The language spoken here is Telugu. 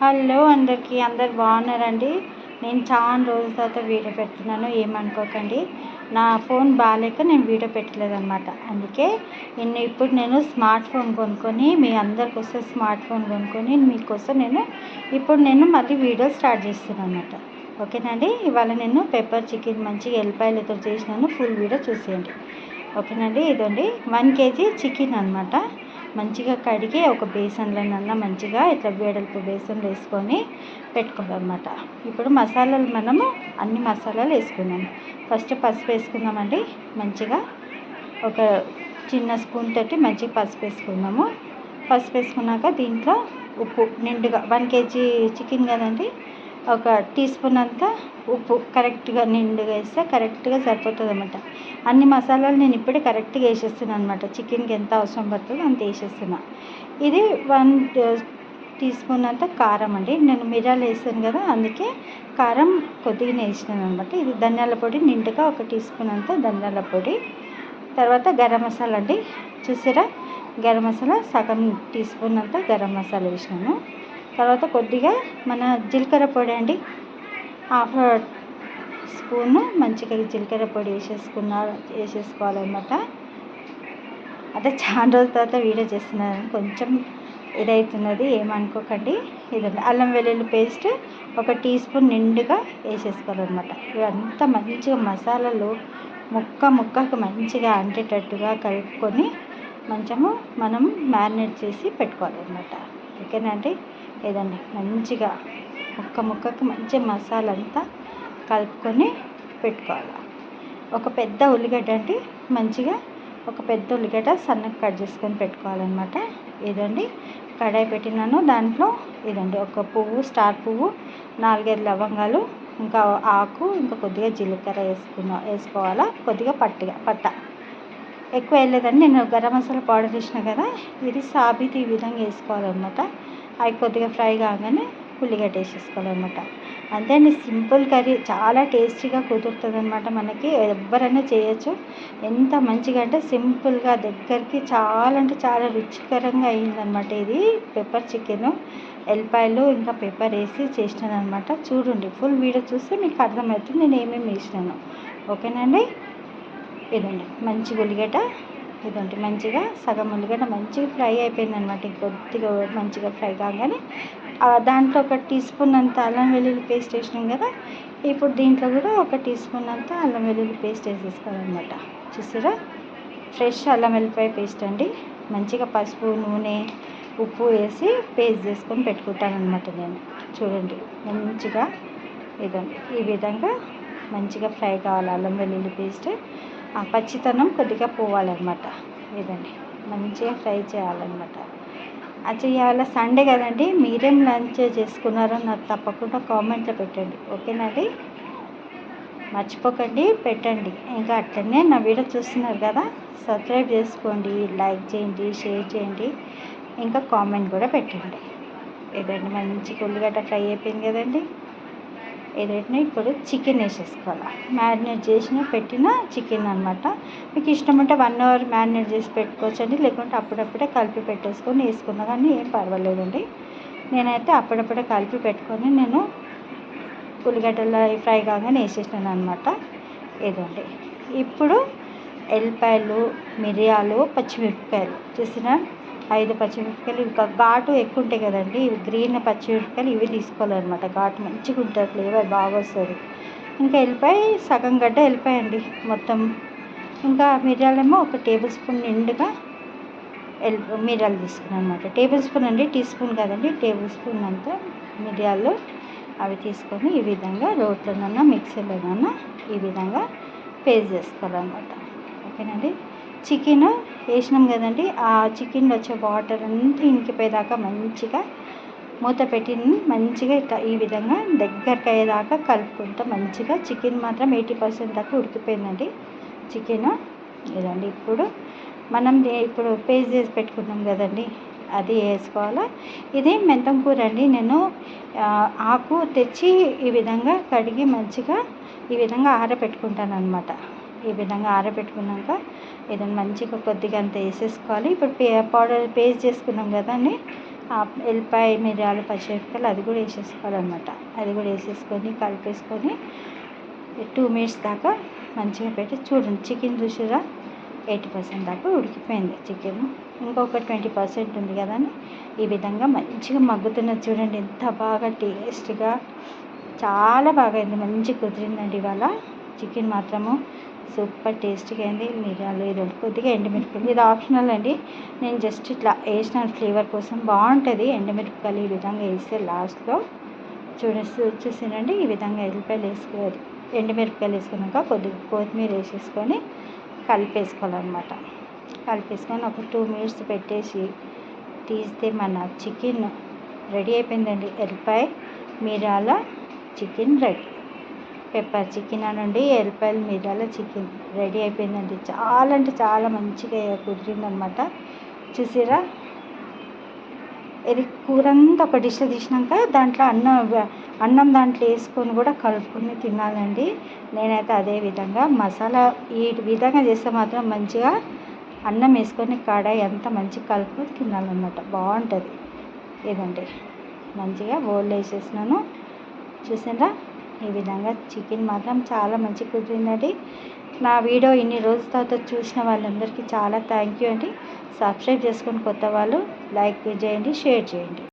హలో అందరికీ, అందరు బాగున్నారండి. నేను చాలా రోజుల తర్వాత వీడియో పెడుతున్నాను, ఏమనుకోకండి. నా ఫోన్ బాగాలేక నేను వీడియో పెట్టలేదన్నమాట. అందుకే ఇప్పుడు నేను స్మార్ట్ ఫోన్ కొనుక్కొని మీ అందరి కోసం స్మార్ట్ ఫోన్ కొనుక్కొని మీకోసం నేను మళ్ళీ వీడియో స్టార్ట్ చేస్తున్నాను అన్నమాట. ఓకేనండి. ఇవాళ నేను పెప్పర్ చికెన్ మంచిగా ఎల్లిపాయలతో చేసినాను. ఫుల్ వీడియో చూసేయండి. ఓకేనండి. ఇదండి 1 kg చికెన్ అనమాట. మంచిగా కడిగి ఒక బేసన్లోనన్నా మంచిగా ఇట్లా వెడల్పు బేసన్లో వేసుకొని పెట్టుకోవాలన్నమాట. ఇప్పుడు మసాలాలు మనము అన్ని మసాలాలు వేసుకున్నాము. ఫస్ట్ పసుపు వేసుకుందామండి. మంచిగా ఒక చిన్న స్పూన్ తోటి మంచిగా పసుపు వేసుకున్నాము. పసుపు వేసుకున్నాక దీంట్లో ఉప్పు నిండుగా 1 kg చికెన్ కదండి, ఒక టీ స్పూన్ అంతా ఉప్పు కరెక్ట్గా నిండుగా వేస్తే కరెక్ట్గా సరిపోతుంది అన్నమాట. అన్ని మసాలాలు నేను ఇప్పుడే కరెక్ట్గా వేసేస్తున్నాను అనమాట. చికెన్కి ఎంత అవసరం పడుతుందో అంత వేసేస్తున్నా. ఇది 1 టీ స్పూన్ అంతా కారం అండి. నేను మిరియాలు వేసాను కదా, అందుకే కారం కొద్దిగానే వేసినాను అనమాట. ఇది ధనియాల పొడి నిండుగా 1 టీ స్పూన్ అంతా ధనియాల పొడి. తర్వాత గరం మసాలా అండి, చూసారా, గరం మసాలా సగం టీ స్పూన్ అంతా గరం మసాలా వేసినాను. తర్వాత కొద్దిగా మన జీలకర్ర పొడి అండి, 1/2 స్పూను మంచిగా జీలకర్ర పొడి వేసేసుకోవాలన్నమాట. అంటే చాలా రోజుల తర్వాత వీడియో చేస్తున్నాను, కొంచెం ఇదవుతున్నది, ఏమనుకోకండి. ఇదండి అల్లం వెల్లుల్లి పేస్ట్ 1 టీ స్పూన్ నిండుగా వేసేసుకోవాలన్నమాట. ఇవంతా మంచిగా మసాలాలు ముక్కకు మంచిగా అంటేటట్టుగా కలుపుకొని మనం మ్యారినేట్ చేసి పెట్టుకోవాలన్నమాట. ఓకేనండి. ఇదండి మంచిగా ముక్కకు మంచి మసాలా అంతా కలుపుకొని పెట్టుకోవాలి. ఒక పెద్ద ఉల్లిగడ్డ అండి, మంచిగా ఒక పెద్ద ఉల్లిగడ్డ సన్నగా కట్ చేసుకొని పెట్టుకోవాలన్నమాట. ఇదండి కడాయి పెట్టినాను. దాంట్లో ఇదండి ఒక పువ్వు, స్టార్ పువ్వు, 4-5 లవంగాలు, ఇంకా ఆకు, ఇంకా కొద్దిగా జీలకర్ర వేసుకోవాలా. కొద్దిగా పట్ట ఎక్కువ వేయలేదండి. నేను గరం మసాలా పౌడర్ వేసిన కదా, ఇది సాబితి ఈ విధంగా వేసుకోవాలన్నమాట. అవి కొద్దిగా ఫ్రై కాగానే ఉల్లిగడ్డ వేసేసుకోవాలన్నమాట. అంతే అండి, సింపుల్ కర్రీ, చాలా టేస్టీగా కుదురుతుంది అనమాట. మనకి ఎవరైనా చేయొచ్చు. ఎంత మంచిగా అంటే సింపుల్గా దగ్గరికి చాలా అంటే చాలా రుచికరంగా అయిందనమాట. ఇది పెప్పర్ చికెన్, ఎల్లిపాయలు ఇంకా పెప్పర్ వేసి చేసినాను అనమాట. చూడండి, ఫుల్ వీడియో చూస్తే మీకు అర్థమవుతుంది నేను ఏమేమి వేసినాను. ఓకేనండి. ఇదండి మంచి ఉల్లిగడ్డ, ఇదండి మంచిగా సగం ఉల్లిగడ్డ మంచిగా ఫ్రై అయిపోయిందనమాట. కొద్దిగా మంచిగా ఫ్రై కాగానే దాంట్లో 1 టీ స్పూన్ అంత అల్లం వెల్లుల్లి పేస్ట్ వేసినాం కదా, ఇప్పుడు దీంట్లో కూడా 1 టీ స్పూన్ అంత అల్లం వెల్లుల్లి పేస్ట్ వేసేసుకోవాలన్నమాట. చూసారా, ఫ్రెష్ అల్లం వెల్లిపాయ పేస్ట్ అండి. మంచిగా పసుపు, నూనె, ఉప్పు వేసి పేస్ట్ చేసుకొని పెట్టుకుంటాను అనమాట నేను. చూడండి మంచిగా ఇదండి ఈ విధంగా మంచిగా ఫ్రై కావాలి అల్లం వెల్లుల్లి పేస్ట్. ఆ పచ్చితనం కొద్దిగా పోవాలన్నమాట. ఇదండి మంచిగా ఫ్రై చేయాలన్నమాట. అది ఇవాళ సండే కదండి, మీరేం లంచ్ చేసుకున్నారో నాకు తప్పకుండా కామెంట్లో పెట్టండి. ఓకేనండి. మర్చిపోకండి, పెట్టండి. ఇంకా అట్లనే నా వీడియో చూస్తున్నారు కదా, సబ్స్క్రైబ్ చేసుకోండి, లైక్ చేయండి, షేర్ చేయండి, ఇంకా కామెంట్ కూడా పెట్టండి. ఇదండి మంచిగా ఉల్లిగడ్డ ఫ్రై అయిపోయింది కదండి. ఏదైనా ఇప్పుడు చికెన్ వేసేసుకోవాలి. మ్యారినేట్ చేసిన పెట్టిన చికెన్ అనమాట. మీకు ఇష్టం ఉంటే 1 అవర్ మ్యారినేట్ చేసి పెట్టుకోవచ్చండి, లేకుంటే అప్పుడప్పుడే కలిపి పెట్టేసుకొని వేసుకున్నా కానీ ఏం పర్వాలేదండి. నేనైతే అప్పుడప్పుడే కలిపి పెట్టుకొని నేను ఉల్లిగడ్డలు ఫ్రై కాగానే వేసేసాను అనమాట. ఇదండి ఇప్పుడు ఎల్లిపాయలు, మిరియాలు, పచ్చిమిరపకాయలు చూసిన 5 పచ్చిమిరపకాయలు, ఇంకా ఘాటు ఎక్కువ ఉంటాయి కదండి, ఇవి గ్రీన్ పచ్చిమిరపకాయలు ఇవి తీసుకోవాలన్నమాట. ఘాటు మంచిగా ఉంటుంది, ఫ్లేవర్ బాగా వస్తుంది. ఇంకా ఎల్లిపాయ సగం గడ్డ ఎల్లిపాయ అండి మొత్తం. ఇంకా మిరియాలేమో 1 టేబుల్ స్పూన్ నిండుగా మిరియాలు తీసుకున్నాను అనమాట. టేబుల్ స్పూన్ అండి, టీ స్పూన్ కదండి, టేబుల్ స్పూన్ అంతా మిరియాలు అవి తీసుకొని ఈ విధంగా రోట్లోనన్నా మిక్సీలోనన్నా ఈ విధంగా పేస్ట్ చేసుకోవాలన్నమాట. ఓకేనండి. చికెన్ వేసినాం కదండి, ఆ చికెన్లో వచ్చే వాటర్ అంతా ఇంకిపోయేదాకా మంచిగా మూత పెట్టి మంచిగా ఇట్లా ఈ విధంగా దగ్గరికి అయ్యేదాకా కలుపుకుంటా మంచిగా. చికెన్ మాత్రం 80% దాకా ఉడికిపోయిందండి చికెన్. ఇదండి ఇప్పుడు మనం ఇప్పుడు పేస్ట్ చేసి పెట్టుకున్నాం కదండి, అది వేసుకోవాలా. ఇది మెంతం కూర అండి. నేను ఆకు తెచ్చి ఈ విధంగా కడిగి మంచిగా ఈ విధంగా ఆరబెట్టుకుంటాను అనమాట. ఈ విధంగా ఆరబెట్టుకున్నాక ఇదని మంచిగా కొద్దిగా అంత వేసేసుకోవాలి. ఇప్పుడు పౌడర్ పేస్ట్ చేసుకున్నాం కదండి, ఎల్లిపాయ మిరియాలు పచ్చిమిరపకాయలు అది కూడా వేసేసుకోవాలన్నమాట. అది కూడా వేసేసుకొని కలిపేసుకొని 2 మినిట్స్ దాకా మంచిగా పెట్టి చూడండి. చికెన్ చూసిరా 80% దాకా ఉడికిపోయింది చికెన్. ఇంకొక 20% ఉంది కదా అని ఈ విధంగా మంచిగా మగ్గుతున్నది చూడండి. ఎంత బాగా టేస్ట్గా చాలా బాగా అయింది. మంచి కుదిరిందండి ఇవాళ చికెన్ మాత్రము సూపర్ టేస్ట్గా అయింది. మిరియాలు ఇది కొద్దిగా ఎండుమిరపకాయలు ఇది ఆప్షనల్ అండి. నేను జస్ట్ ఇట్లా వేసిన ఫ్లేవర్ కోసం బాగుంటుంది. ఎండుమిరపకాయలు ఈ విధంగా వేస్తే లాస్ట్లో చూసినండి. ఈ విధంగా ఎల్లిపాయలు వేసుకోవాలి. ఎండుమిరపకాయలు వేసుకున్నాక కొద్దిగా కొత్తిమీర వేసేసుకొని కలిపేసుకోవాలన్నమాట. కలిపేసుకొని ఒక 2 మినిట్స్ పెట్టేసి తీస్తే మన చికెన్ రెడీ అయిపోయిందండి. ఎల్లిపాయ మిరియాల చికెన్ రెడీ. పెప్పర్ చికెన్ అనండి, ఎల్లిపాయలు మిరియాల చికెన్ రెడీ అయిపోయిందండి. చాలా అంటే చాలా మంచిగా కుదిరిందనమాట. చూసారా, ఇది కూర అంతా ఒక డిష్లో తీసినాక దాంట్లో అన్నం దాంట్లో వేసుకొని కూడా కలుపుకొని తినాలండి. నేనైతే అదే విధంగా మసాలా ఈ విధంగా చేస్తే మాత్రం మంచిగా అన్నం వేసుకొని కడాయి అంతా మంచిగా కలుపుకొని తినాలన్నమాట. బాగుంటుంది. ఇదండి మంచిగా బౌల్లో వేసేసినాను. చూసారా, ఈ విధంగా చికెన్ మాత్రం చాలా మంచిగా కుదిరిందండి. నా వీడియో ఇన్ని రోజుల తర్వాత చూసిన వాళ్ళందరికీ చాలా థ్యాంక్ యూ అండి. సబ్స్క్రైబ్ చేసుకొని కొత్త వాళ్ళు లైక్ చేయండి, షేర్ చేయండి.